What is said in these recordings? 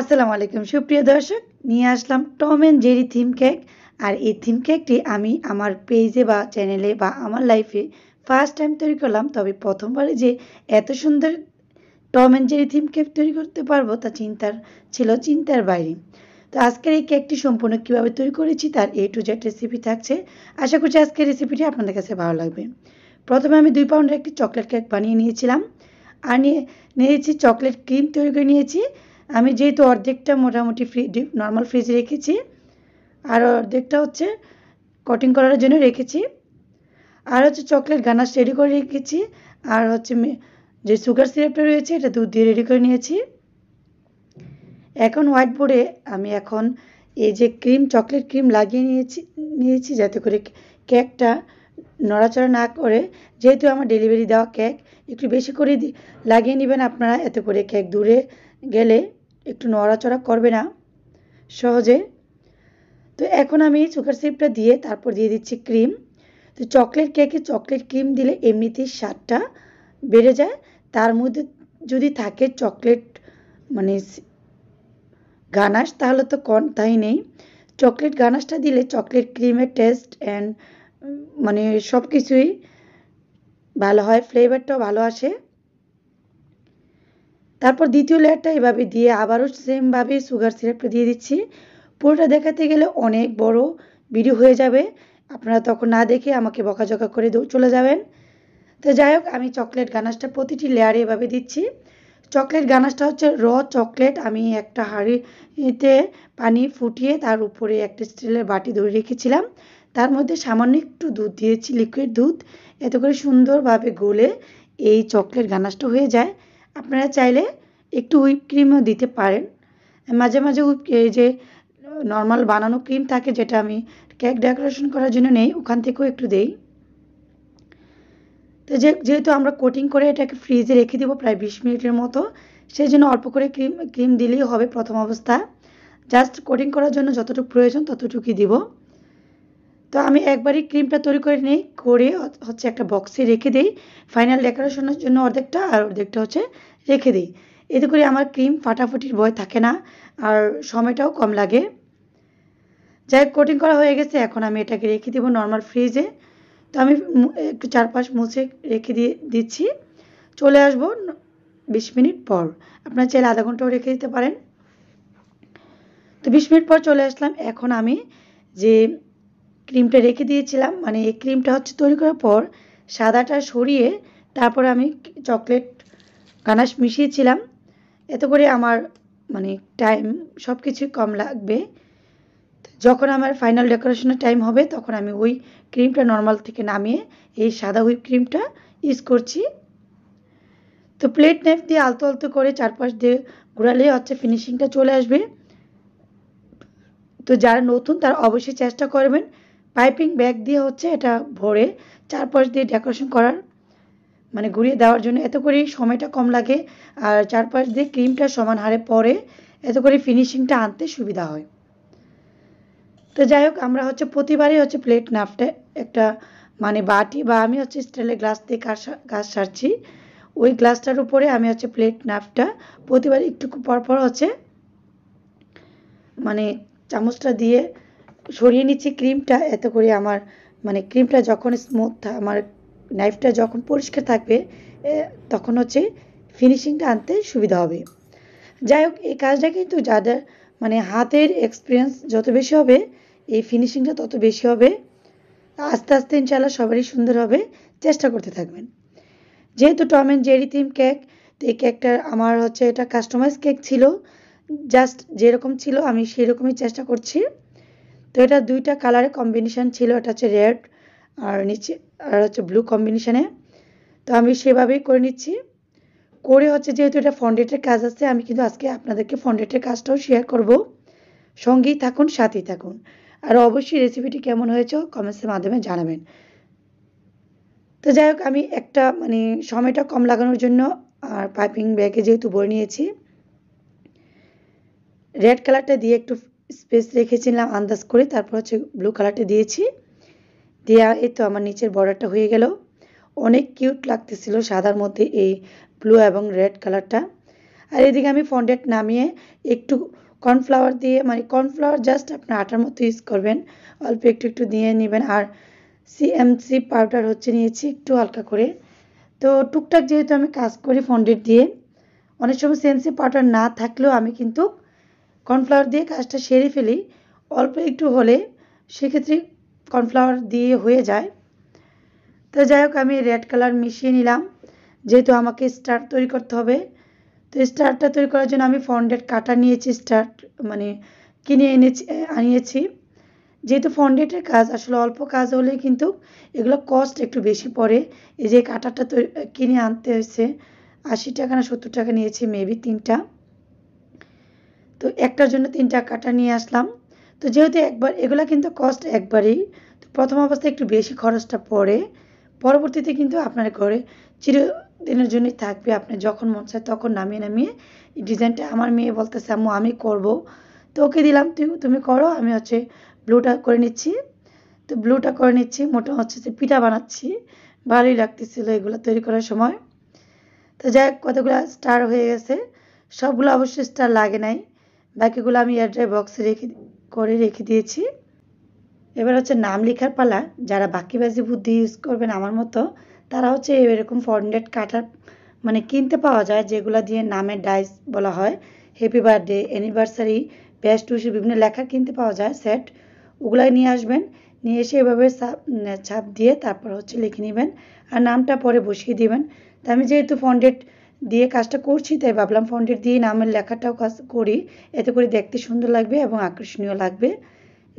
আসসালামু আলাইকুম সুপ্রিয় দর্শক, নিয়ে আসলাম Tom and Jerry theme cake. আর এই থিম কেকটি আমি আমার পেজে বা চ্যানেলে বা আমার লাইফে ফার্স্ট টাইম তৈরি করলাম। তবে প্রথমবারে যে এত সুন্দর Tom and Jerry theme cake তৈরি করতে পারবো তা চিন্তার বাইরে। তো আজকের এই কেকটি সম্পূর্ণ কীভাবে তৈরি করেছি তার A to Z রেসিপি থাকছে। আশা করছি আজকের রেসিপিটি আপনাদের কাছে ভালো লাগবে। প্রথমে আমি 2 পাউন্ডের একটি চকলেট কেক বানিয়ে নিয়েছিলাম। আর নিয়েছি চকলেট ক্রিম তৈরি করে নিয়েছি। আমি যেহেতু অর্ধেকটা মোটামুটি নর্মাল ফ্রিজে রেখেছি, আর অর্ধেকটা হচ্ছে কটিং করার জন্য রেখেছি। আর হচ্ছে চকলেট গানাশ রেডি করে রেখেছি। আর হচ্ছে যে সুগার সিরাপটা রয়েছে এটা দুধ দিয়ে রেডি করে নিয়েছি। এখন হোয়াইট বোর্ডে আমি এখন এই যে চকলেট ক্রিম লাগিয়ে নিয়েছি যাতে করে কেকটা নড়াচড়া না করে। যেহেতু আমার ডেলিভারি দেওয়া কেক, একটু বেশি করে লাগিয়ে নেবেন আপনারা, এতে করে কেক দূরে গেলে একটু নড়াচড়া করবে না সহজে। তো এখন আমি সুগার সিরাপটা দিয়ে তারপর দিয়ে দিচ্ছি ক্রিম। তো চকলেট কেকে চকলেট ক্রিম দিলে এমনিতেই স্বাদটা বেড়ে যায়। তার মধ্যে যদি থাকে চকলেট মানে গানাশ তাহলে তো তাই নেই। চকলেট গানাশটা দিলে চকলেট ক্রিমের টেস্ট অ্যান্ড মানে সব কিছুই ভালো হয়, ফ্লেভারটাও ভালো আসে। তারপর দ্বিতীয় লেয়ারটা এভাবে দিয়ে আবারও সেমভাবে সুগার সিরাপটা দিয়ে দিচ্ছি। পুরোটা দেখাতে গেলে অনেক বড় ভিডিও হয়ে যাবে, আপনারা তখন না দেখে আমাকে বকাঝকা করে চলে যাবেন। তো যাই হোক, আমি চকলেট গানাশটা প্রতিটি লেয়ারে এভাবে দিচ্ছি। চকলেট গানাশটা হচ্ছে চকলেট। আমি একটা হাঁড়িতে পানি ফুটিয়ে তার উপরে একটা স্টিলের বাটি ধরে রেখেছিলাম। তার মধ্যে সামান্য একটু দুধ দিয়েছি, লিকুইড দুধ। এতে করে সুন্দরভাবে গলে এই চকলেট গানাশটা হয়ে যায়। আপনারা চাইলে একটু হুইপ ক্রিমও দিতে পারেন। মাঝে মাঝে এই যে নর্মাল বানানো ক্রিম থাকে যেটা আমি কেক ডেকোরেশন করার জন্য নেই, ওখান থেকেও একটু দেই। তো যেহেতু আমরা কোটিং করে এটাকে ফ্রিজে রেখে দেবো প্রায় 20 মিনিটের মতো, সেই জন্য অল্প করে ক্রিম দিলেই হবে প্রথম অবস্থা। জাস্ট কোটিং করার জন্য যতটুকু প্রয়োজন ততটুকুই দিব। তো আমি একবারই ক্রিমটা তৈরি করে নিই, করে হচ্ছে একটা বক্সে রেখে দিই। ফাইনাল ডেকোরেশনের জন্য অর্ধেকটা আর অর্ধেকটা হচ্ছে রেখে দিই। এতে করে আমার ক্রিম ফাটাফাটির ভয় থাকে না, আর সময়টাও কম লাগে। যাই কোটিং করা হয়ে গেছে, এখন আমি এটাকে রেখে দেবো নর্মাল ফ্রিজে। তো আমি একটু চারপাশ মুছে রেখে দিচ্ছি। চলে আসবো 20 মিনিট পর। আপনারা চাইলে আধা ঘন্টাও রেখে দিতে পারেন। তো 20 মিনিট পর চলে আসলাম। এখন আমি যে ক্রিমটা রেখে দিয়েছিলাম, মানে এই ক্রিমটা হচ্ছে তৈরি করার পর সাদাটা সরিয়ে তারপর আমি চকলেট গানাশ মিশিয়েছিলাম। এতে করে আমার মানে টাইম সব কিছুই কম লাগবে। যখন আমার ফাইনাল ডেকোরেশনের টাইম হবে তখন আমি ওই ক্রিমটা নর্মাল থেকে নামিয়ে এই সাদা হুইপ ক্রিমটা ইউজ করছি। তো প্লেট নাইফ দিয়ে আলতো আলতো করে চারপাশ দিয়ে ঘোরালে হচ্ছে ফিনিশিংটা চলে আসবে। তো যারা নতুন তারা অবশ্যই চেষ্টা করবেন পাইপিং ব্যাগ দিয়ে হচ্ছে এটা ভরে চারপাশ দিয়ে ডেকোরেশন করার, মানে ঘুরিয়ে দেওয়ার জন্য। এত করে সময়টা কম লাগে আর চারপাশ দিয়ে ক্রিমটা সমান হারে পরে, এত করে ফিনিশিংটা আনতে সুবিধা হয়। তো যাই হোক, আমরা হচ্ছে প্রতিবারই হচ্ছে প্লেট নাফটা একটা মানে বাটি বা আমি হচ্ছে স্টিলের গ্লাস দিয়ে কাজ সারছি। ওই গ্লাসটার উপরে আমি হচ্ছে প্লেট নাফটা প্রতিবার একটু পরপর হচ্ছে মানে চামচটা দিয়ে সরিয়ে নিচ্ছি ক্রিমটা। এত করে আমার মানে ক্রিমটা যখন স্মুথ, আমার নাইফটা যখন পরিষ্কার থাকবে তখন হচ্ছে ফিনিশিংটা আনতে সুবিধা হবে। যাই হোক, এই কাজটা কিন্তু যাদের মানে হাতের এক্সপিরিয়েন্স যত বেশি হবে এই ফিনিশিংটা তত বেশি হবে। আস্তে আস্তে ইনশাআল্লাহ সবারই সুন্দর হবে, চেষ্টা করতে থাকবেন। যেহেতু Tom and Jerry theme cake, তো এই কেকটা আমার হচ্ছে এটা কাস্টমাইজ কেক ছিল। জাস্ট যেরকম ছিল আমি সেরকমই চেষ্টা করছি। তো এটা 2টা কালারের কম্বিনেশান ছিল, এটা হচ্ছে রেড আর নিচে আর হচ্ছে ব্লু কম্বিনেশানে। তো আমি সেভাবেই করে নিচ্ছি। করে হচ্ছে যেহেতু এটা ফন্ডেটের কাজ আছে, আমি কিন্তু আজকে আপনাদেরকে ফন্ডেটের কাজটাও শেয়ার করব। সঙ্গেই থাকুন, সাথেই থাকুন। আর অবশ্যই রেসিপিটি কেমন হয়েছে কমেন্টসের মাধ্যমে জানাবেন। তো যাই হোক, আমি একটা মানে সময়টা কম লাগানোর জন্য আর পাইপিং ব্যাগে যেহেতু ভরে নিয়েছি, রেড কালারটা দিয়ে একটু স্পেস রেখেছিলাম আন্দাজ করে, তারপর হচ্ছে ব্লু কালারটা দিয়েছি। দেওয়া এই তো আমার নিচের বর্ডারটা হয়ে গেল। অনেক কিউট লাগতেছিল সাদার মধ্যে এই ব্লু এবং রেড কালারটা। আর এদিকে আমি ফন্ডেন্ট নামিয়ে একটু কর্নফ্লাওয়ার দিয়ে, মানে কর্নফ্লাওয়ার জাস্ট আপনার আটার মতো ইউজ করবেন, অল্প একটু একটু দিয়ে নেবেন। আর সিএমসি পাউডার হচ্ছে নিয়েছি একটু হালকা করে। তো টুকটাক যেহেতু আমি কাজ করি ফন্ডেন্ট দিয়ে, অনেক সময় সিএমসি পাউডার না থাকলেও আমি কিন্তু কর্নফ্লাওয়ার দিয়ে কাজটা সেরে ফেলি। অল্প একটু হলে সেক্ষেত্রে কর্নফ্লাওয়ার দিয়ে হয়ে যায়। তো যাই হোক, আমি রেড কালার মিশিয়ে নিলাম, যেহেতু আমাকে স্টার তৈরি করতে হবে। তো স্টারটা তৈরি করার জন্য আমি ফন্ডেন্ট কাটা নিয়েছি, স্টার মানে কিনে আনিয়েছি। যেহেতু ফন্ডেন্টের কাজ আসলে অল্প কাজ হলে কিন্তু এগুলো কস্ট একটু বেশি পড়ে। এই যে কাটাটা কিনে আনতে হয়েছে 80 টাকা না 70 টাকা নিয়েছি মেবি 3টা। তো একটার জন্য 3টা কাটা নিয়ে আসলাম। তো যেহেতু একবার এগুলা কিন্তু কস্ট একবারেই, তো প্রথম অবস্থায় একটু বেশি খরচটা পড়ে, পরবর্তীতে কিন্তু আপনার ঘরে চিরদিনের জন্যই থাকবে। আপনি যখন মন চায় তখন নামিয়ে নামিয়ে এই ডিজাইনটা, আমার মেয়ে বলতেছে আম্মু আমি করব, তো ওকে দিলাম তুমি করো, আমি হচ্ছে ব্লুটা করে নিচ্ছি। তো ব্লুটা করে নিচ্ছি, মোটা হচ্ছে যে পিঠা বানাচ্ছি, ভালোই লাগতেছিল এগুলো তৈরি করার সময়। তো যাই হোক, কতগুলো স্টার হয়ে গেছে, সবগুলো অবশ্যই স্টার লাগে নাই, বাকিগুলো আমি এয়ারড্রাই বক্সে রেখে দিয়েছি। এবার হচ্ছে নাম লেখার পালা। যারা বাকিবাজি বুদ্ধি ইউজ করবেন আমার মতো, তারা হচ্ছে এরকম ফন্ডেন্ট কাটার মানে কিনতে পাওয়া যায়, যেগুলো দিয়ে নামের ডাইস বলা হয়, happy birthday, anniversary, best wish, বিভিন্ন লেখা কিনতে পাওয়া যায় সেট। ওগুলাই নিয়ে আসবেন, নিয়ে এসে এভাবে ছাপ দিয়ে তারপর হচ্ছে লিখে নেবেন, আর নামটা পরে বসিয়ে দিবেন। তো আমি যেহেতু ফন্ডেন্ট দিয়ে কাজটা করছি, তাই ভাবলাম ফন্ডেন্ট দিয়ে নামের লেখাটাও কাজ করি, এতে করে দেখতে সুন্দর লাগবে এবং আকর্ষণীয় লাগবে।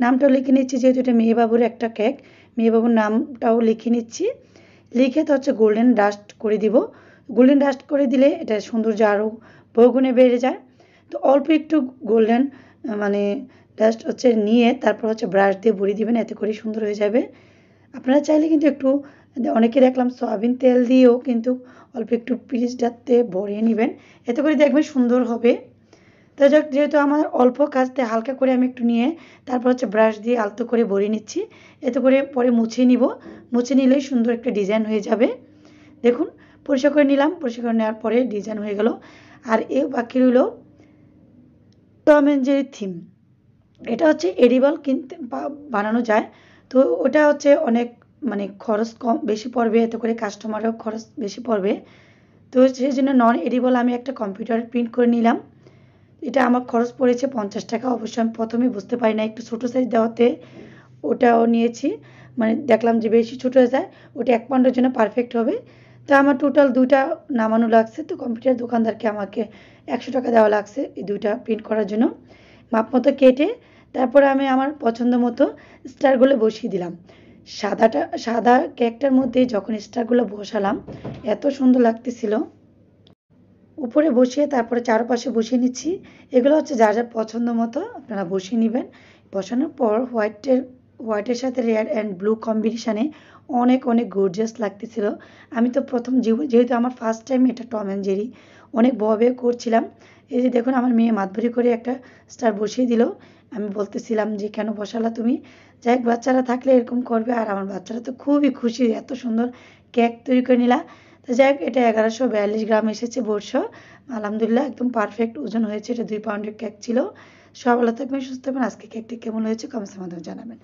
নামটাও লিখে নিচ্ছি, যেহেতু এটা মেয়েবাবুর একটা কেক, মেয়েবাবুর নামটাও লিখে নিচ্ছি। লিখে তো হচ্ছে গোল্ডেন ডাস্ট করে দিব। গোল্ডেন ডাস্ট করে দিলে এটা সৌন্দর্য আরও বহুগুণে বেড়ে যায়। তো অল্প একটু গোল্ডেন মানে ডাস্ট হচ্ছে নিয়ে তারপর হচ্ছে ব্রাশ দিয়ে ভরিয়ে দিবেন, এতে করে সুন্দর হয়ে যাবে। আপনারা চাইলে কিন্তু একটু, অনেকে দেখলাম সয়াবিন তেল দিয়েও কিন্তু অল্প একটু পিচটাতে ভরিয়ে নেবেন, এতে করে দেখবেন সুন্দর হবে। তো যেহেতু আমার অল্প কাজতে হালকা করে আমি একটু নিয়ে তারপর হচ্ছে ব্রাশ দিয়ে আলতো করে ভরিয়ে নিচ্ছি, এতে করে পরে মুছিয়ে নিব। মুছে নিলেই সুন্দর একটা ডিজাইন হয়ে যাবে। দেখুন, পরিষ্কার করে নিলাম, পরিষ্কার করে নেওয়ার পরে ডিজাইন হয়ে গেল। আর বাকি রইল টম অ্যান্ড জেরি থিম। এটা হচ্ছে এডিবল কিনতে বানানো যায়। তো ওটা হচ্ছে অনেক মানে খরচ কম বেশি পড়বে, এতে করে কাস্টমারও খরচ বেশি পড়বে। তো সেই জন্য নন এডিবল আমি একটা কম্পিউটার প্রিন্ট করে নিলাম। এটা আমার খরচ পড়েছে 50 টাকা। অবশ্য আমি প্রথমে বুঝতে পারি না, একটু ছোটো সাইজ দেওয়াতে ওটাও নিয়েছি, মানে দেখলাম যে বেশি ছোটো হয়ে যায়, ওটা 1 পাউন্ডের জন্য পারফেক্ট হবে। তো আমার টোটাল 2টা নামানো লাগছে। তো কম্পিউটার দোকানদারকে আমাকে 100 টাকা দেওয়া লাগছে এই 2টা প্রিন্ট করার জন্য। মাপ মতো কেটে তারপরে আমি আমার পছন্দ মতো স্টারগুলো বসিয়ে দিলাম। সাদা কেকটার মধ্যে যখন স্টারগুলো বসালাম, এত সুন্দর লাগতেছিল। উপরে বসিয়ে তারপরে চারপাশে বসিয়ে নিচ্ছি। এগুলো হচ্ছে যার যার পছন্দ মতো আপনারা বসিয়ে নেবেন। বসানোর পর হোয়াইটের সাথে রেড অ্যান্ড ব্লু কম্বিনেশানে অনেক অনেক গর্জিয়াস লাগতেছিল। আমি তো প্রথম যেহেতু আমার ফার্স্ট টাইম এটা টম অ্যান্ড জেরি, অনেক ভয়ে করছিলাম। এই যে দেখুন, আমার মেয়ে মাতবরি করে একটা স্টার বসিয়ে দিল। আমি বলতেছিলাম যে কেন বসালা তুমি? যাই হোক, বাচ্চারা থাকলে এরকম করবে, আর আমার বাচ্চারা তো খুবই খুশি, এত সুন্দর কেক তৈরি করে নিলা। তো যাই হোক, এটা 1142 গ্রাম এসেছে বর্ষ। আলহামদুলিল্লাহ একদম পারফেক্ট ওজন হয়েছে। এটা 2 পাউন্ডের কেক ছিল। সব ভালো থাকবেন, সুস্থ থাকবেন। আজকে কেকটি কেমন হয়েছে কমেন্টসের মাধ্যমে জানাবেন।